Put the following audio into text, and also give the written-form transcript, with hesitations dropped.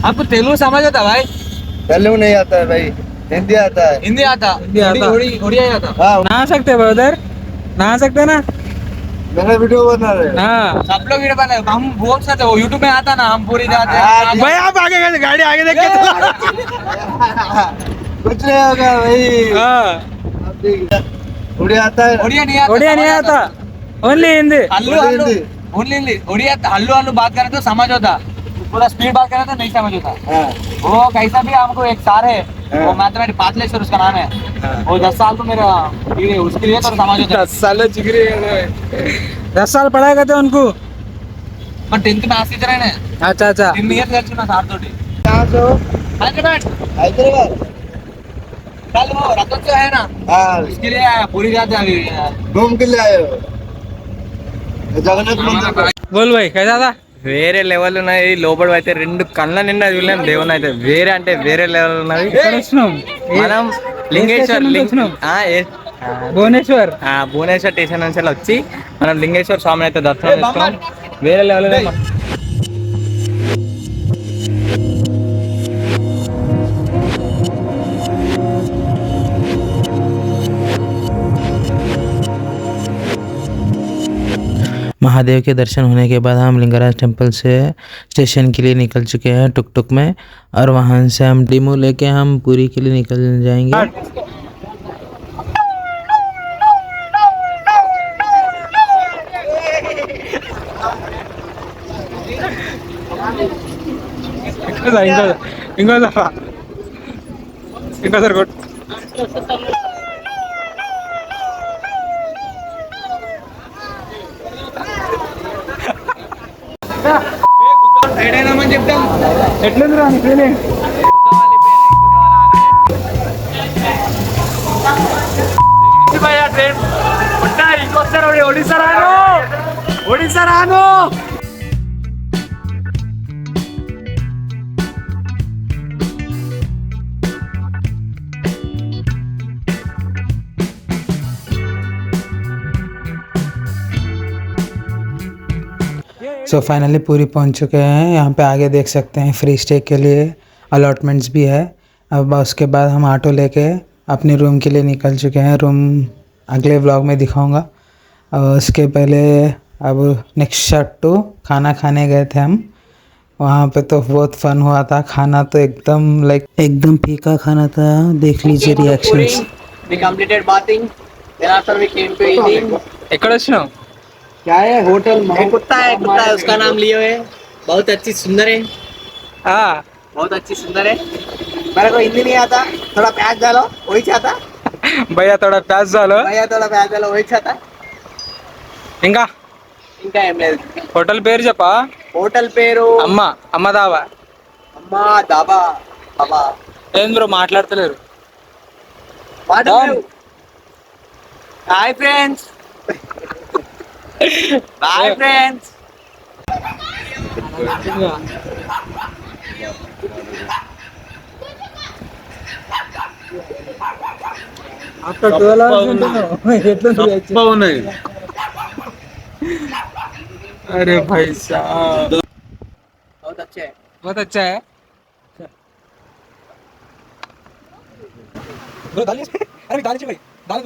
आपको तेलुगु समझ आता भाई? तेलुगु नहीं आता है भाई, हिंदी आता है। हिंदी आता? उड़िया आता? हाँ, नहा सकते हैं उधर, नहा सकते हैं ना? मेरा वीडियो बना रहे हैं। हाँ सब लोग वीडियो बना, हम बोल सकते, वो यूट्यूब में आता ना, हम पूरी जाते हैं। भाई आप आगे गए, गाड़ी आगे देख के कुछ नहीं होगा भाई। हाँ आप देखिए, उड़िया आता है। उड़िया नहीं आता, उड़िया नहीं आता, ओनली हिंदी। हल्लू हल्लू ओनली हिंदी। उड़िया हल्लू हल्लू बात करें तो समझ होता, पूरा स्पीड बात करें तो नहीं समझ होता। हाँ, वो कैसा भी हमको एक सार है, वो मैथमेटिक्स पाटलेश्वर उसका नाम है, वो 10 साल तो मेरा ये उसके लिए तो समझ होता। 10 साल जिगरी 10 साल पढ़ाएगा तो उनको। మన 10th మ్యాథ్స్ టీచర్ అయినా अच्छा अच्छा 10 ఇయర్స్ కలిసి నా సార్ తోటి कहाँ से हो? హైదరాబాద్ हैदराबाद। कल वो रथोत्सव है ना, हाँ, उसके लिए पूरी जाते अभी। घूम के ले आए हो जगन्नाथ मंदिर को। बोल भाई कैसा था? వేరే లెవెల్ ఉన్నాయి. లోపల అయితే 2 కళ్ళ నిండా చూడలేం దేవుని అయితే. వేరే అంటే వేరే లెవెల్ ఉన్నది. ఎక్కడ వచ్చినాం? మనం లింగేశ్వర్ భువనేశ్వర్. భువనేశ్వర్ స్టేషన్ నుంచి వచ్చి మనం లింగేశ్వర్ స్వామిని అయితే దర్శనం చేసుకున్నాం. వేరే లెవెల్. महादेव के दर्शन होने के बाद हम लिंगराज टेम्पल से स्टेशन के लिए निकल चुके हैं टुक टुक में, और वहाँ से हम डिमो लेके हम पुरी के लिए निकल जाएंगे। ఇంకోసారి కొట్టు. సైడ్ అయినామని చెప్తాం. ఎట్లుంది రా నీ ఫీలింగ్? ట్రైన్ ఇంకొస్తారు, ఒడిశా రాను, ఒడిశా రాను. सो फाइनली पूरी पहुंच चुके हैं। यहाँ पे आगे देख सकते हैं फ्री स्टे के लिए अलॉटमेंट्स भी है। अब उसके बाद हम ऑटो लेके अपने रूम के लिए निकल चुके हैं। रूम अगले व्लॉग में दिखाऊंगा। और उसके पहले अब नेक्स्ट शॉट टू खाना खाने गए थे हम। वहाँ पे तो बहुत फन हुआ था। खाना तो एकदम फीका खाना था। देख लीजिए reactions. We completed bathing. Thereafter we came to eating. ఎక్కడ వచ్చినావు? क्या है होटल? एक कुत्ता है, उसका नाम लियो है। बहुत अच्छी सुंदर है, बहुत अच्छी सुंदर है। मेरे को हिंदी नहीं आता, थोड़ा प्याज डालो वही चाहता। భయ్యా తోడ ప్యాజ్ చాలు. भैया थोड़ा प्याज डालो वही चाहता। ఇంకా ఇంకా ఏం లేదు. హోటల్ పేరు చెప్పా. హోటల్ పేరు అమ్మ దాబా. అమ్మా దాబా. బాబా ఏం బ్రో మాట్లాడతలేరు? Hi friends, bye friends. After 12 hours ఎట్లా ఉన్నాయి? अरे भाई साहब बहुत अच्छे है. बहुत अच्छा है. अरे दाल भाई दाल